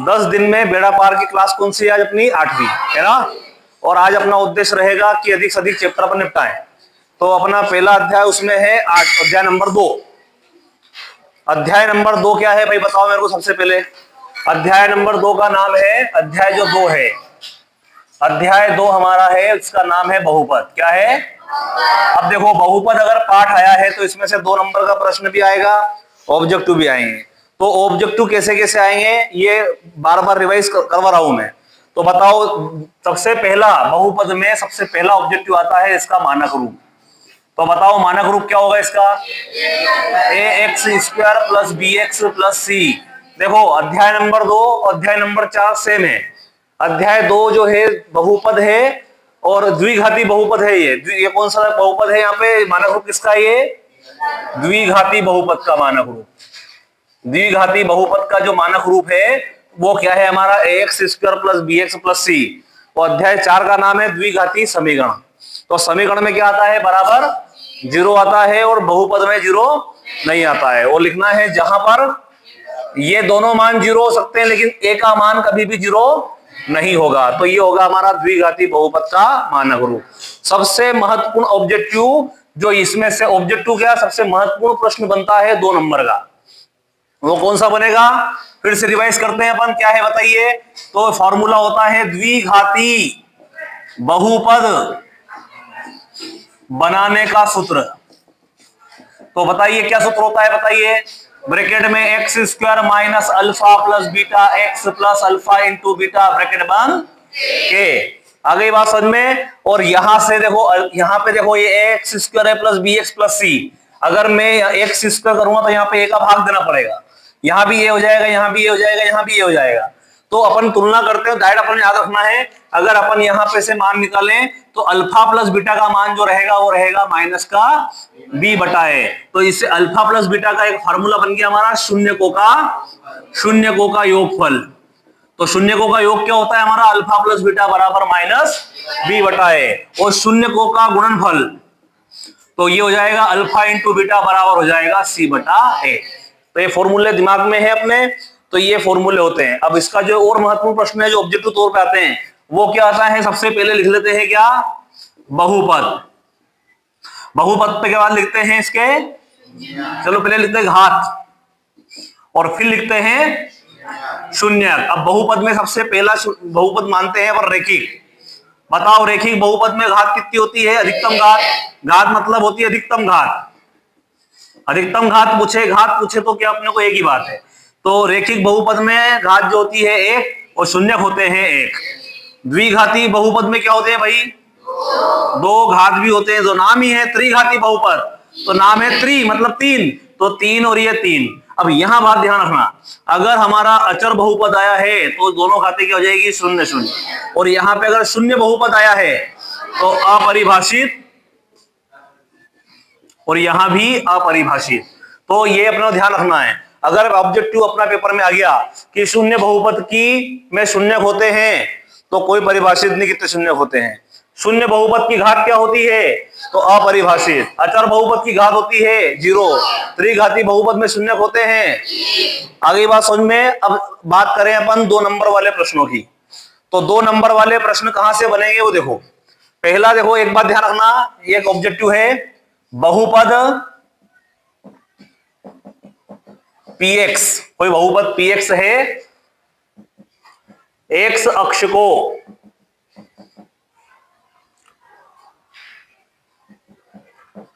10 दिन में बेड़ा पार की क्लास कौन सी है आज अपनी? 8वीं है ना। और आज अपना उद्देश्य रहेगा कि अधिक से अधिक चैप्टर अपन निपटाएं। तो अपना पहला अध्याय उसमें है अध्याय नंबर 2। अध्याय नंबर 2 क्या है भाई बताओ मेरे को सबसे पहले। अध्याय नंबर 2 का नाम है, अध्याय जो 2 है, अध्याय 2 हमारा है, उसका नाम है बहुपद। क्या है? अब देखो बहुपद अगर पाठ आया है तो इसमें से 2 नंबर का प्रश्न भी आएगा, ऑब्जेक्टिव भी आएंगे। तो ऑब्जेक्टिव कैसे कैसे आएंगे ये बार बार रिवाइज करवा रहा हूं मैं। तो बताओ सबसे पहला बहुपद में सबसे पहला ऑब्जेक्टिव आता है इसका मानक रूप। तो बताओ मानक रूप क्या होगा इसका? ax² + bx + c। देखो अध्याय नंबर 2 अध्याय नंबर 4 सेम है। अध्याय 2 जो है बहुपद है और द्विघाती बहुपद है। ये कौन सा बहुपद है? यहाँ पे मानक रूप किसका? ये द्विघाती बहुपद का मानक रूप। द्विघाती बहुपद का जो मानक रूप है वो क्या है हमारा? ax² + bx + c। और अध्याय 4 का नाम है द्विघाती समीकरण। तो समीकरण में क्या आता है? बराबर 0 आता है और बहुपद में 0 नहीं आता है। और लिखना है जहां पर ये दोनों मान 0 हो सकते हैं लेकिन ए का मान कभी भी 0 नहीं होगा। तो ये होगा हमारा द्विघाती बहुपद का मानक रूप। सबसे महत्वपूर्ण ऑब्जेक्टिव जो इसमें से ऑब्जेक्टिव क्या सबसे महत्वपूर्ण प्रश्न बनता है 2 नंबर का, वो कौन सा बनेगा? फिर से रिवाइज करते हैं अपन, क्या है बताइए। तो फॉर्मूला होता है द्विघाती बहुपद बनाने का सूत्र। तो बताइए क्या सूत्र होता है बताइए। ब्रैकेट में x² - alpha + beta x + alpha × beta bracket बंद के। आ गई बात समझ में। और यहां से देखो, यहां पे देखो ये ax² है + bx + c। अगर मैं x² करूंगा तो यहाँ पे a का भाग देना पड़ेगा। यहां भी ये हो जाएगा, यहां भी ये हो जाएगा, यहां भी ये हो जाएगा। तो अपन तुलना करते हैं, डायरेक्ट अपन याद रखना है। अगर अपन यहां पे से मान निकालें तो अल्फा + बीटा का मान जो रहेगा वो रहेगा माइनस का b/a। तो इससे अल्फा + बीटा का एक फार्मूला बन गया हमारा शून्यकों का योगफल। तो शून्यकों का योग क्या होता है हमारा? अल्फा + बीटा बराबर माइनस b/a। और शून्यकों का गुणनफल तो ये हो जाएगा अल्फा × बीटा बराबर हो जाएगा c/a। तो ये फॉर्मूले दिमाग में है अपने, तो ये फॉर्मूले होते हैं। अब इसका जो और महत्वपूर्ण प्रश्न है जो ऑब्जेक्टिव तौर पे आते हैं वो क्या आता है? सबसे पहले लिख लेते हैं क्या? बहुपद। बहुपद पे के बाद लिखते हैं इसके, चलो पहले लिखते हैं घात और फिर लिखते हैं शून्यक। अब बहुपद में सबसे पहला बहुपद मानते हैं पर रेखिक। बताओ रेखिक बहुपद में घात कितनी होती है? अधिकतम घात। घात मतलब होती है अधिकतम घात। अधिकतम घात पूछे तो क्या अपने को एक ही बात है। तो रेखिक बहुपद में घात जो होती है 1 और शून्यक होते हैं 1। द्विघाती बहुपद में क्या होते हैं भाई? 2 घात भी होते हैं। जो नाम ही है त्रिघाती बहुपद, तो नाम है त्रि मतलब 3, तो 3 और ये 3। अब यहां बात ध्यान रखना, अगर हमारा अचर बहुपद आया है तो दोनों घातें क्या हो जाएगी? 0 0। और यहां पे अगर शून्य बहुपद आया है तो अपरिभाषित, और यहां भी अपरिभाषित। तो ये अपना ध्यान रखना है। अगर ऑब्जेक्टिव अपना पेपर में आ गया कि शून्य बहुपद की में शून्यक होते हैं तो कोई परिभाषित नहीं कितने शून्यक होते हैं। शून्य बहुपद की घात क्या होती है? तो अपरिभाषित। अचर बहुपद की घात होती है 0। त्रिघाती बहुपद में शून्यक होते हैं। आगे बात समझ में। अब बात करें अपन 2 नंबर वाले प्रश्नों की। तो 2 नंबर वाले प्रश्न कहां से बनेंगे वो देखो। पहला देखो, एक बात ध्यान रखना, एक ऑब्जेक्टिव है बहुपद px। कोई बहुपद px है, x अक्ष को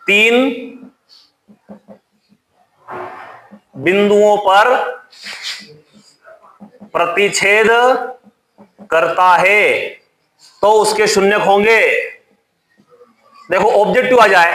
तीन बिंदुओं पर प्रतिच्छेद करता है तो उसके शून्यक होंगे। देखो ऑब्जेक्टिव आ जाए,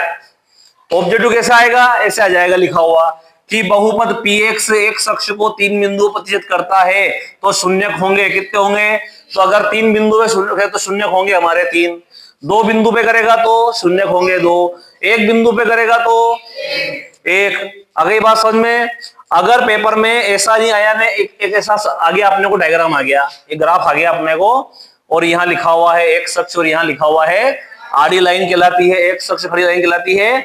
ऑब्जेक्टिव कैसे आएगा? ऐसे आ जाएगा लिखा हुआ कि बहुपद px x अक्ष को 3 बिंदु प्रतिच्छेद करता है तो शून्यक होंगे। कितने होंगे? तो अगर 3 बिंदु पे शून्यक है तो शून्यक होंगे हमारे 3। 2 बिंदु पे करेगा तो शून्यक होंगे 2। 1 बिंदु पे करेगा तो 1। अगली बात समझ में। अगर पेपर में ऐसा नहीं आया ने एक ऐसा आ गया अपने को, डायग्राम आ गया, एक ग्राफ आ गया अपने को, और यहाँ लिखा हुआ है x अक्ष और यहाँ लिखा हुआ है आड़ी लाइन कहलाती है, x अक्ष खड़ी लाइन कहलाती है।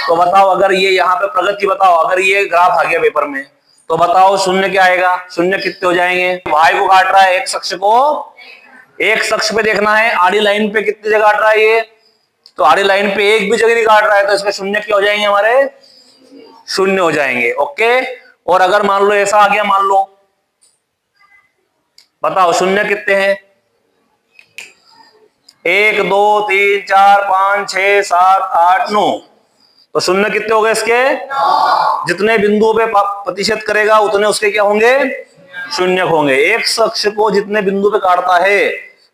तो बताओ अगर ये यहाँ पे प्रगति बताओ, अगर ये ग्राफ आ गया पेपर में तो बताओ शून्य क्या आएगा, शून्य कितने हो जाएंगे। y को काट रहा है x अक्ष को, x अक्ष पे देखना है आड़ी लाइन पे कितनी जगह काट रहा है ये, तो आड़ी लाइन पे एक भी जगह नहीं काट रहा है, तो इसके शून्य क्या हो जाएंगे हमारे, शून्य हो जाएंगे। ओके, और अगर मान लो ऐसा आ गया, मान लो बताओ शून्य कितने हैं, 1 2 3 4 5 6 7 8 9, तो शून्य कितने हो गए इसके, जितने बिंदुओं पे प्रतिशत करेगा उतने उसके क्या होंगे, शून्य होंगे। एक अक्ष को जितने बिंदु पे काटता है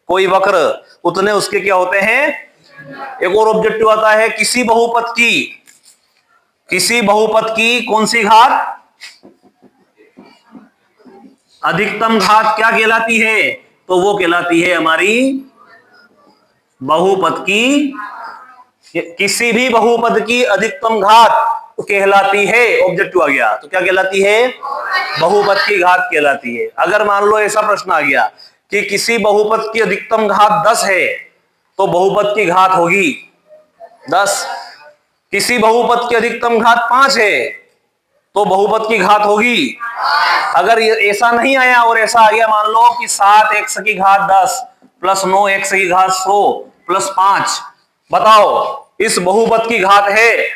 कोई वक्र उतने उसके क्या होते हैं। एक और ऑब्जेक्टिव आता है, किसी बहुपद की कौन सी घात, अधिकतम घात क्या कहलाती है, तो वो कहलाती है हमारी बहुपद की, किसी भी बहुपद की अधिकतम घात कहलाती है। ऑब्जेक्टिव आ गया तो क्या कहलाती है, बहुपद की घात कहलाती है। अगर मान लो ऐसा प्रश्न आ गया कि किसी बहुपद की अधिकतम घात 10 है तो बहुपद की घात होगी 10, किसी बहुपद की अधिकतम घात 5 है तो बहुपद की घात होगी। अगर ऐसा नहीं आया और ऐसा आ गया, मान लो कि 7 x की घात 10 प्लस 9 x की घात 100 प्लस 5, बताओ इस बहुपद की घात है,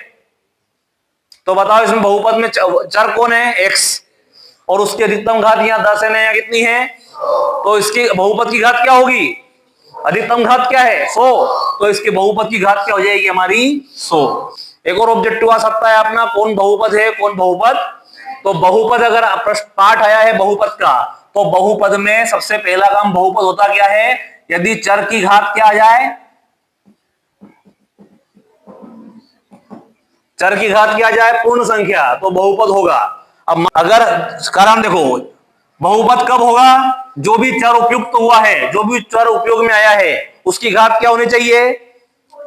तो बताओ इसमें बहुपद में चर कौन है, x, और उसकी अधिकतम घात यहाँ 10 है, यहाँ कितनी है, तो इसकी बहुपद की घात क्या होगी, अधिकतम घात क्या है 100, तो इसके बहुपद की घात क्या हो जाएगी हमारी 100। एक और ऑब्जेक्टिव आ सकता है अपना, कौन बहुपद है कौन बहुपद, तो बहुपद अगर पाठ आया है बहुपद का, तो बहुपद में सबसे पहला काम बहुपद होता क्या है, यदि चर की घात क्या आ जाए, चर की घात क्या आ जाए पूर्ण संख्या, तो बहुपद होगा। अब अगर कारण देखो, बहुपद कब होगा, जो भी चर उपयुक्त हुआ है, जो भी चर उपयोग में आया है उसकी घात क्या होनी चाहिए,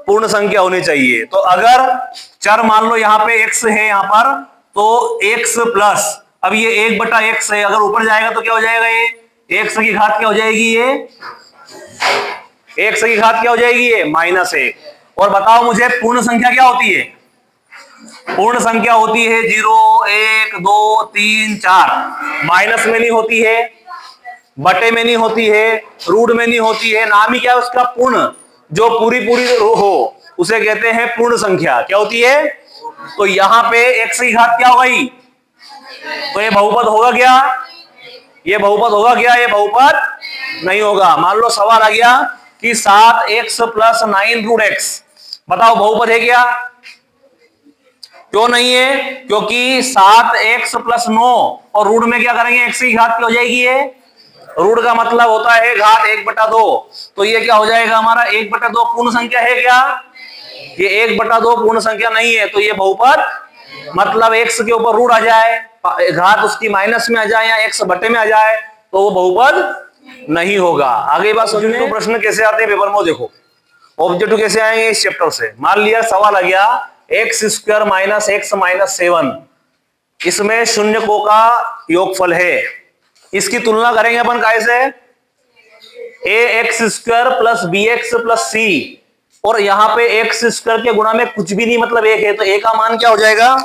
पूर्ण संख्या होनी चाहिए। तो अगर चर मान लो यहाँ पे x है यहाँ पर, तो x प्लस, अब ये 1/x है, अगर ऊपर जाएगा तो क्या हो जाएगा, ये x की घात क्या हो जाएगी, ये x की घात क्या हो जाएगी, ये -1। और बताओ मुझे पूर्ण संख्या क्या होती है, पूर्ण संख्या होती है 0 1 2 3 4, माइनस में नहीं होती है, बटे में नहीं होती है, रूट में नहीं होती है, नाम ही क्या है उसका पूर्ण, जो पूरी हो उसे कहते हैं पूर्ण संख्या। क्या होती है, तो यहां पे x की घात क्या हो गई, तो ये बहुपद होगा क्या, ये बहुपद होगा क्या, ये बहुपद नहीं होगा। मान लो सवाल आ गया कि 7x प्लस 9√x, बताओ बहुपद है क्या, क्यों नहीं है, क्योंकि 7x प्लस 9 और रूट में क्या करेंगे, x की घात क्या हो जाएगी, ये रूट का मतलब होता है घात 1/2, तो ये क्या हो जाएगा हमारा 1/2 पूर्ण संख्या है क्या, ये 1/2 पूर्ण संख्या नहीं है, तो ये बहुपद मतलब x के ऊपर रूट आ जाए, घात उसकी माइनस में आ जाए या x बटे में आ जाए, तो वो बहुपद नहीं होगा। आगे बात समझो, तो प्रश्न कैसे आते हैं पेपर में देखो, ऑब्जेक्टिव कैसे आएंगे इस चैप्टर से। मान लिया सवाल आ गया x² माइनस x माइनस 7, इसमें शून्यकों का योगफल है, इसकी तुलना करेंगे अपन कैसे, ax² plus bx plus c, और यहां पे x² के गुणा में कुछ भी नहीं मतलब 1 है, तो a का मान क्या हो जाएगा,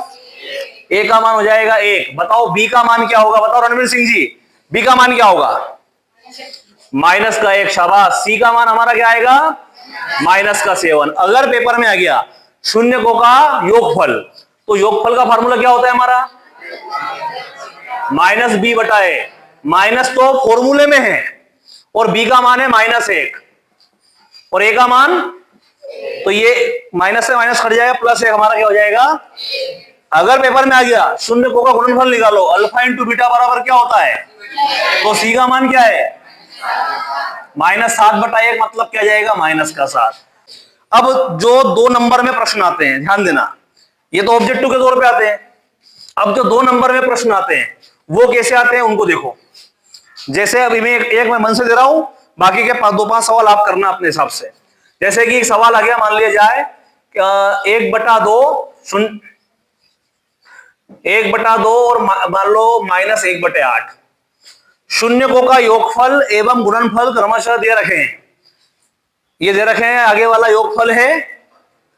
a का मान हो जाएगा 1। बताओ b का मान क्या होगा, बताओ रणवीर सिंह जी, b का मान क्या होगा, -1, शाबाश। c का मान हमारा क्या आएगा, -7। अगर पेपर में आ गया शून्यकों का योगफल, तो योगफल का फार्मूला क्या होता है हमारा, -b/a, माइनस तो फॉर्मूले में है और b का मान है -1 और a का मान, तो ये माइनस से माइनस कट जाएगा, +1 हमारा क्या हो जाएगा। अगर पेपर में आ गया शून्यकों का गुणनफल निकालो, अल्फा इंटू बीटा बराबर क्या होता है, तो c का मान क्या है, -7/1, मतलब क्या जाएगा, -7। अब जो 2 नंबर में प्रश्न आते हैं, ध्यान देना, ये तो ऑब्जेक्टिव के तौर पे आते हैं। अब जो 2 नंबर में प्रश्न आते हैं वो कैसे आते हैं उनको देखो। जैसे अभी मैं एक मैं मन से दे रहा हूं, बाकी के 2-5 सवाल आप करना अपने हिसाब से। जैसे कि एक सवाल आ गया, मान लिया जाए 1/2 और मान लो -1/8, शून्यकों का योगफल एवं गुणनफल क्रमशः दे रखे हैं, ये दे रखे हैं, आगे वाला योगफल है।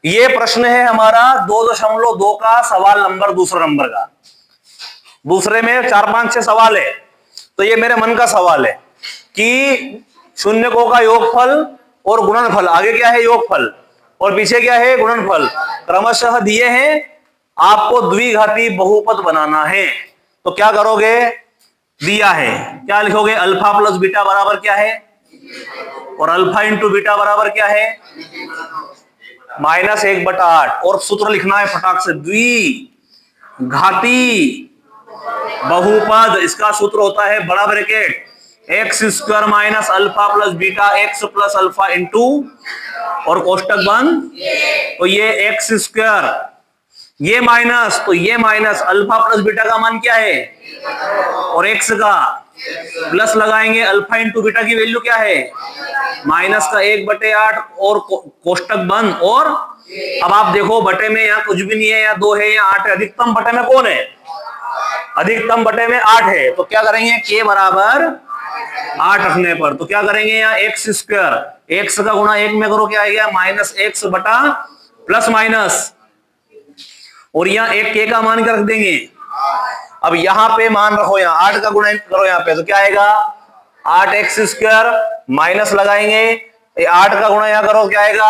ये प्रश्न है हमारा 2.2 का सवाल नंबर दूसरा नंबर का। दूसरे में 4 5 6 सवाल है। तो ये मेरे मन का सवाल है कि शून्यकों का योगफल और गुणनफल, आगे क्या है योगफल और पीछे क्या है गुणनफल, क्रमशः दिए हैं, आपको द्विघाती बहुपद बनाना है। तो क्या करोगे, दिया है, क्या लिखोगे, अल्फा प्लस बीटा बराबर क्या है, और अल्फा इंटू बीटा बराबर क्या है, -1/8। और सूत्र लिखना है फटाक से, द्विघाती बहुपद, इसका सूत्र होता है बड़ा bracket x² minus alpha plus beta x plus alpha into और कोष्टक बंद। तो ये x², ये माइनस, तो ये माइनस, अल्फा प्लस बीटा का मान क्या है और x का, प्लस लगाएंगे, अल्फा इंटू बीटा की वैल्यू क्या है -1/8 और कोष्टक बंद। और अब आप देखो बटे में यहाँ कुछ भी नहीं है, यहाँ 2 है, यहाँ 8 है, अधिकतम बटे में कौन है, अधिकतम बटे में 8 है। तो क्या करेंगे, k बराबर 8 रखने पर तो क्या करेंगे, यहाँ x², x का गुणा 1 में करो, क्या आएगा -x बटा प्लस माइनस, और यहाँ एक k का मान क्या रख देंगे। अब यहाँ पे मान रखो, यहाँ 8 का गुणा करो यहाँ पे, तो क्या आएगा 8x² माइनस लगाएंगे, 8 का गुणा यहाँ करो, क्या आएगा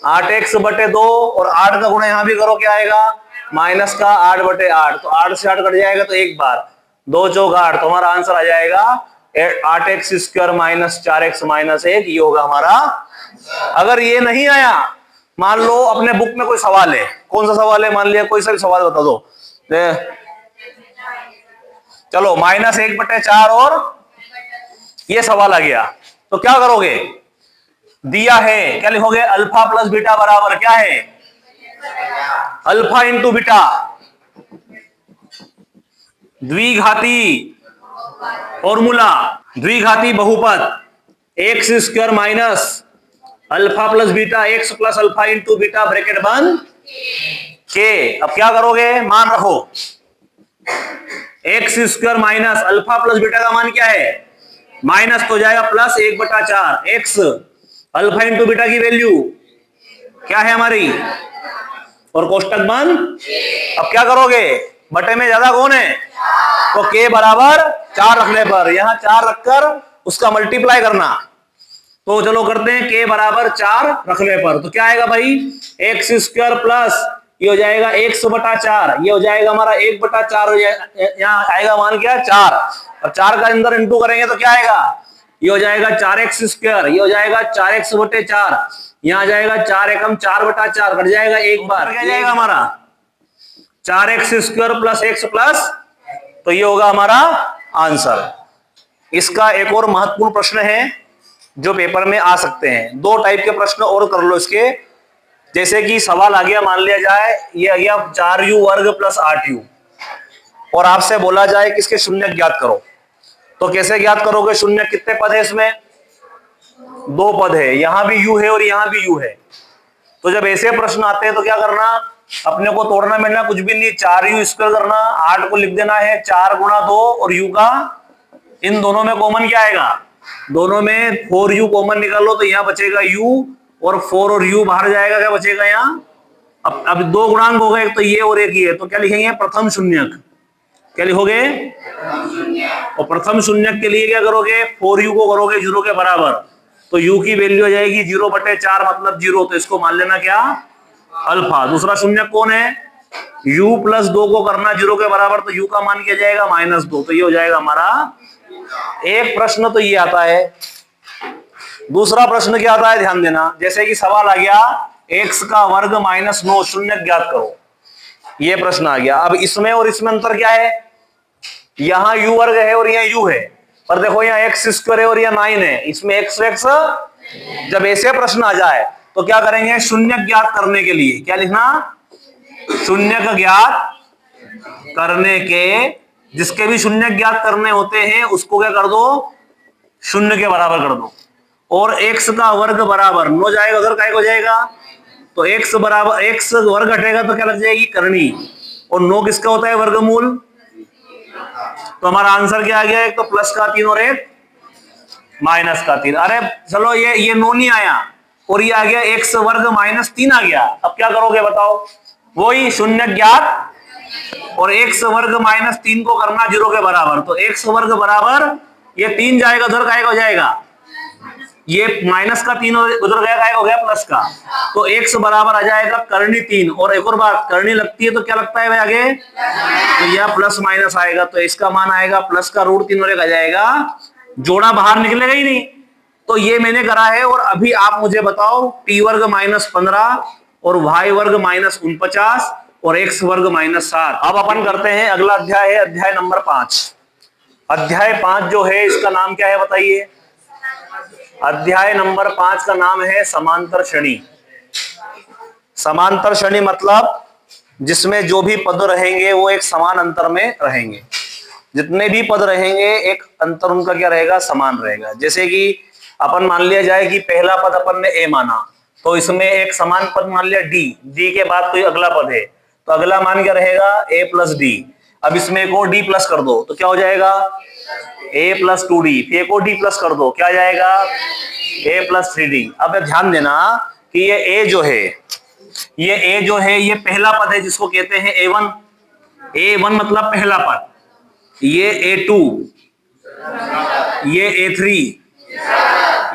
8x बटे 2, और 8 का गुणा यहाँ भी करो, क्या आएगा माइनस का 8/8। तो 8 से 8 कट जाएगा, तो एक बार 2 चौक 8, तो हमारा आंसर आ जाएगा 8x² माइनस 4x माइनस 1, ये होगा हमारा। अगर ये नहीं आया, मान लो अपने बुक में कोई सवाल है, कौन सा सवाल है, मान लिया कोई सा भी सवाल बता दो, चलो -1/4 और ये सवाल आ गया, तो क्या करोगे, दिया है, क्या लिखोगे, अल्फा प्लस बीटा बराबर क्या है, अल्फा इंटू बीटा, द्विघाती फॉर्मूला, द्विघाती बहुपद x² minus alpha plus beta x plus alpha into beta bracket बंद के। अब क्या करोगे, मान रखो, x² minus alpha plus beta का मान क्या है माइनस, तो जाएगा plus 1/4, x alpha into beta की वैल्यू क्या है हमारी, और कोष्टक बंद। अब क्या करोगे, बटे में ज्यादा कौन है, तो k बराबर 4 रखने पर, यहां 4 रखकर उसका मल्टीप्लाई करना, तो चलो करते हैं, k बराबर 4 रखने पर, तो क्या आएगा भाई, x² प्लस ये हो जाएगा x/4, ये हो जाएगा हमारा 1/4 हो जाएगा, यहाँ आएगा मान क्या 4, और 4 का अंदर इंटू करेंगे तो क्या आएगा, ये हो जाएगा 4x², ये हो जाएगा 4x/4, यहाँ आ जाएगा 4 एकम 4/4 कट जाएगा, एक बार क्या जाएगा हमारा 4x² प्लस x प्लस, तो ये होगा हमारा आंसर। इसका एक और महत्वपूर्ण प्रश्न है जो पेपर में आ सकते हैं, 2 टाइप के प्रश्न और कर लो इसके, जैसे कि सवाल आ गया, मान लिया जाए ये आ गया 4u वर्ग प्लस 8u, और आपसे बोला जाए कि इसके शून्य ज्ञात करो, तो कैसे ज्ञात करोगे, शून्य कितने पद है इसमें, 2 पद है, यहां भी u है और यहां भी u है। तो जब ऐसे प्रश्न आते हैं तो क्या करना, अपने को तोड़ना मिलना कुछ भी नहीं, 4u² करना, 8 को लिख देना है 4 गुणा 2, और u का इन दोनों में कॉमन क्या आएगा, दोनों में 4u कॉमन निकालो, तो यहाँ बचेगा u, और 4 और u बाहर जाएगा, क्या बचेगा यहाँ, अब 2 गुणांक हो गए, तो ये और एक ये, तो क्या लिखेंगे प्रथम शून्यक, क्या लिखोगे, और प्रथम शून्यक के लिए क्या करोगे, 4u को करोगे 0 के बराबर, तो u की वैल्यू हो जाएगी 0/4 मतलब 0, तो इसको मान लेना क्या अल्फा। दूसरा शून्यक कौन है, u प्लस 2 को करना 0 के बराबर, तो u का मान क्या जाएगा -2, तो ये हो जाएगा हमारा एक प्रश्न, तो ये आता है। दूसरा प्रश्न क्या आता है, ध्यान देना, जैसे कि सवाल आ गया x का वर्ग -9 शून्य ज्ञात करो, ये प्रश्न आ गया। अब इसमें और इसमें अंतर क्या है, यहाँ u वर्ग है और यहाँ u है, पर देखो यहाँ x² है और यहाँ 9 है, इसमें x जब ऐसे प्रश्न आ जाए तो क्या करेंगे, शून्य ज्ञात करने के लिए क्या लिखना, शून्य ज्ञात करने के, जिसके भी शून्य ज्ञात करने होते हैं उसको क्या कर दो, 0 के बराबर कर दो, और x का वर्ग बराबर 9 जाएगा, उधर काय हो जाएगा, तो x बराबर x वर्ग हटेगा तो क्या लग जाएगी करनी, और 9 किसका होता है वर्गमूल, तो हमारा आंसर क्या आ गया, एक तो प्लस का 3 और एक माइनस का 3। अरे चलो ये 9 नहीं आया, और ये आ गया x वर्ग -3 आ गया, अब क्या करोगे बताओ, वही शून्य ज्ञात और x वर्ग माइनस 3 को करना 0 के बराबर, तो x वर्ग बराबर ये 3 जाएगा उधर का हो जाएगा, ये माइनस का 3 उधर गया हो गया प्लस का, तो x बराबर आ जाएगा करनी 3। और एक और बात, करनी लगती है तो क्या लगता है भाई आगे, तो यह प्लस माइनस आएगा, तो इसका मान आएगा प्लस का रूट 3 और एक आ जाएगा, जोड़ा बाहर निकलेगा ही नहीं। तो ये मैंने करा है। और अभी आप मुझे बताओ t वर्ग माइनस 15 और y वर्ग माइनस 49 और x वर्ग माइनस 7। अब अपन करते हैं अगला अध्याय है अध्याय नंबर 5। अध्याय 5 जो है इसका नाम क्या है बताइए, अध्याय नंबर 5 का नाम है समांतर श्रेणी। समांतर श्रेणी मतलब जिसमें जो भी पद रहेंगे वो एक समान अंतर में रहेंगे, जितने भी पद रहेंगे एक अंतर उनका क्या रहेगा, समान रहेगा। जैसे कि अपन मान लिया जाए कि पहला पद अपन ने a माना, तो इसमें एक समान पद मान लिया d के बाद कोई अगला पद है, तो अगला मान क्या रहेगा a प्लस डी। अब इसमें एक और d प्लस कर दो तो क्या हो जाएगा a प्लस 2d, फिर एक और d प्लस कर दो क्या जाएगा a प्लस 3d। अब ध्यान देना कि ये a जो है, ये पहला पद है जिसको कहते हैं a1। a1 मतलब पहला पद, ये a2, ये a3,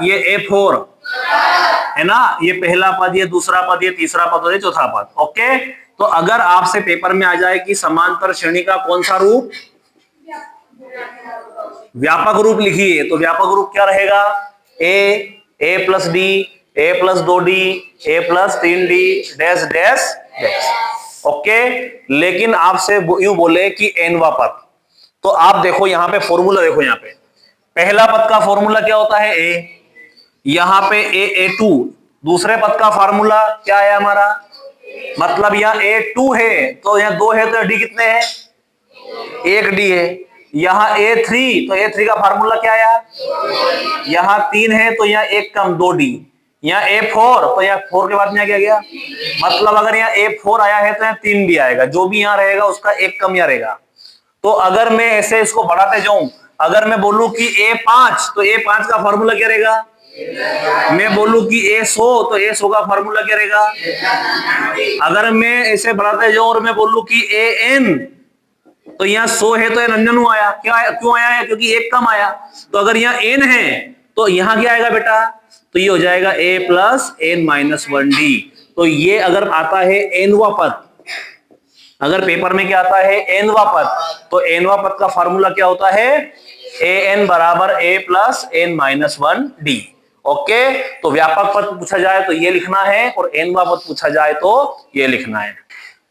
ये a4 है ना, ये पहला पद, ये दूसरा पद, ये तीसरा पद और ये चौथा पद। ओके, तो अगर आपसे पेपर में आ जाए कि समांतर श्रेणी का कौन सा रूप, व्यापक रूप लिखिए, तो व्यापक रूप क्या रहेगा, a plus D, a plus 2d, a plus 3d dash dash dash. Okay, लेकिन आपसे यूं बोले कि nवा पद, तो आप देखो यहां पे फॉर्मूला देखो, यहां पे पहला पद का फॉर्मूला क्या होता है a, यहां पे a2, दूसरे पद का फॉर्मूला क्या है हमारा, मतलब यहां a2 है तो यहां 2 है तो d कितने हैं, 1d है। यहां a3 तो a3 का फार्मूला क्या आया, यहां 3 है तो यहां 1 कम 2d। यहां a4 तो यहां 4 के बाद में क्या गया, मतलब अगर यहां a4 आया है तो यहां 3d आएगा, जो भी यहां रहेगा उसका 1 कम यहां रहेगा। तो अगर मैं ऐसे इसको बढ़ाते जाऊं, अगर मैं बोलूं कि a5 तो a5 का फार्मूला क्या रहेगा, मैं बोलूं कि a100 तो a100 का फार्मूला क्या रहेगा। अगर मैं ऐसे बढ़ाते जाऊं और मैं बोलूं कि an तो यहाँ 100 है तो 99 आया, क्यों आया है, क्योंकि 1 कम आया। तो अगर यहाँ n है तो यहाँ क्या आएगा बेटा, तो ये हो जाएगा a plus n minus 1d। तो ये अगर आता है nवा पद, अगर पेपर में क्या आता है nवा पद, तो nवा पद का फार्मूला क्या होता है, an बराबर a plus n minus 1d। Okay, तो व्यापक पद पूछा जाए तो ये लिखना है और nवा पद पूछा जाए तो ये लिखना है।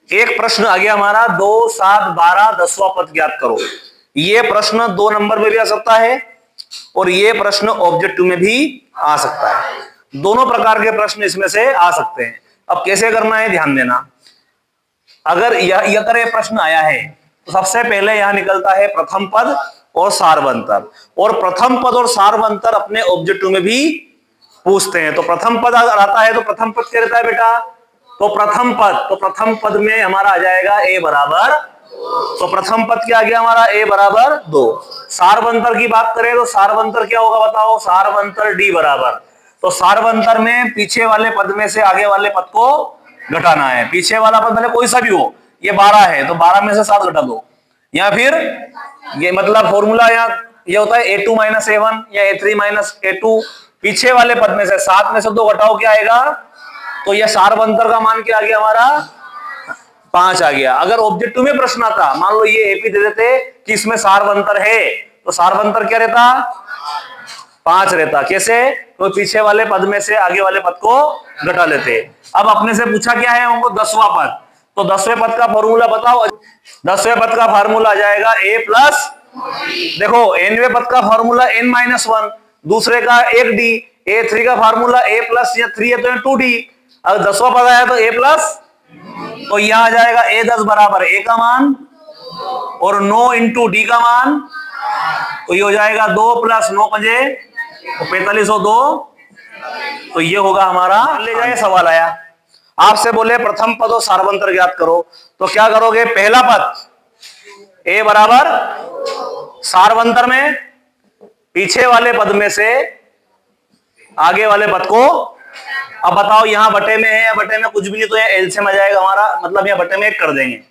एक प्रश्न आ गया हमारा 2, 7, 12 10वां पद ज्ञात करो। ये प्रश्न 2 नंबर में भी आ सकता है और ये प्रश्न ऑब्जेक्टिव में भी आ सकता है, दोनों प्रकार के प्रश्न इसमें से आ सकते हैं। अब कैसे करना है ध्यान देना, अगर यह प्रश्न आया है तो सबसे पहले यहां निकलता है प्रथम पद और सार्वंतर, और प्रथम पद और सार्वंतर अपने ऑब्जेक्टिव में भी पूछते हैं। तो प्रथम पद अगर आता है तो प्रथम पद क्या रहता है बेटा, तो प्रथम पद में हमारा आ जाएगा a बराबर, तो प्रथम पद क्या आ गया हमारा a बराबर 2। सार्वंतर की बात करें तो सार्वंतर क्या होगा बताओ, सार्वंतर d बराबर, तो सार्वंतर में पीछे वाले पद में से आगे वाले पद को घटाना है। पीछे वाला पद भले कोई सा भी हो, ये 12 है तो 12 में से 7 घटा दो, या फिर ये मतलब फॉर्मूला यहाँ ये होता है a2 माइनस a1 या a3 माइनस a2, पीछे वाले पद में से 7 में से 2 घटाओ क्या आएगा, तो यह सार्वंतर का मान क्या आ गया हमारा 5 आ गया। अगर ऑब्जेक्टिव में प्रश्न आता, मान लो ये एपी दे देते कि इसमें सार्वंतर है, तो सार्वंतर क्या रहता 5 रहता। कैसे, तो पीछे वाले पद में से आगे वाले पद को घटा लेते। अब अपने से पूछा क्या है हमको 10वां पद, तो 10वें पद का फॉर्मूला बताओ। 10वें पद का फार्मूला आ जाएगा a प्लस, देखो nवें पद का फार्मूला n माइनस 1, दूसरे का 1d, a3 का फार्मूला a प्लस, या 3 है तो 2d। अगर 10वां पद आया तो a प्लस, तो यहां आ जाएगा a 10 बराबर a का मान और 9 इंटू डी का मान, तो ये हो जाएगा 2 प्लस 9 पंजे तो 45 और 2, तो ये होगा हमारा। ले जाए सवाल आया आपसे, बोले प्रथम पद और सार्वंतर ज्ञात करो, तो क्या करोगे, पहला पद a बराबर सार्वंतर में पीछे वाले पद में से आगे वाले पद को, अब बताओ यहां बटे में है या बटे में कुछ भी नहीं, तो यहां एलसीएम आ जाएगा हमारा, मतलब यहां बटे में 1 कर देंगे,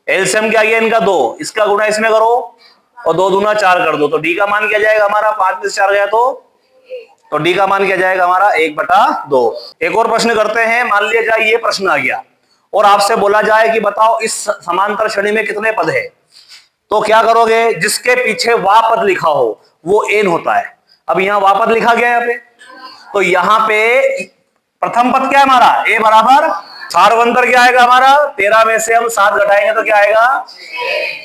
एलसीएम क्या है इनका 2, इसका गुणा इसमें करो और 2 दूना 4 कर दो, तो डी का मान क्या जाएगा हमारा, 5 में से 4 गया तो डी का मान क्या जाएगा हमारा 1/2। एक और प्रश्न करते हैं। मान लिया जाए ये प्रश्न आ गया और आपसे बोला जाए कि बताओ इस समांतर श्रेणी में कितने पद है, तो क्या करोगे, जिसके पीछे वा पद लिखा हो वो एन होता है। अब यहाँ वा पद लिखा गया यहाँ पे, तो यहाँ पे प्रथम पद क्या है हमारा, ए बराबर सार्वंतर क्या आएगा हमारा, 13 में से हम 7 घटाएंगे तो क्या आएगा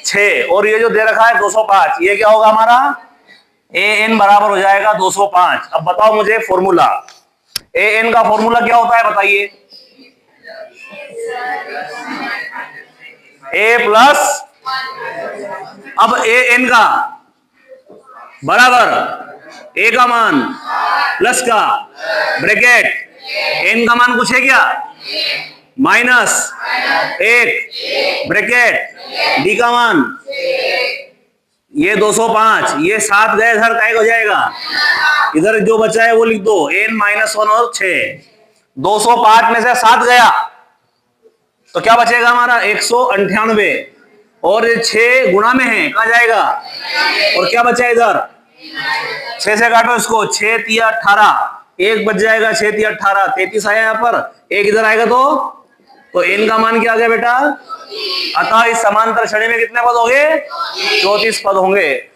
6, और ये जो दे रखा है 205, ये क्या होगा हमारा ए एन बराबर हो जाएगा 205। अब बताओ मुझे फॉर्मूला, ए एन का फॉर्मूला क्या होता है बताइए, ए प्लस, अब ए एन का बराबर ए का मान प्लस का ब्रैकेट एन का मान कुछ है क्या, माइनस 1 ब्रैकेट डी का मान, ये 205, ये 7 गए इधर काय हो जाएगा, इधर जो बचा है वो लिख दो n -1 और 6, 205 में से 7 गया तो क्या बचेगा हमारा 198, और ये 6 गुणा में है कहा जाएगा, और क्या बचा इधर 6 से काटो इसको, 6 3 18, 1 बच जाएगा, 6 3 18, 33 आया यहाँ पर, 1 इधर आएगा तो n का मान क्या आ गया बेटा, अतः इस समांतर श्रेणी में कितने पद होंगे, 34 पद होंगे।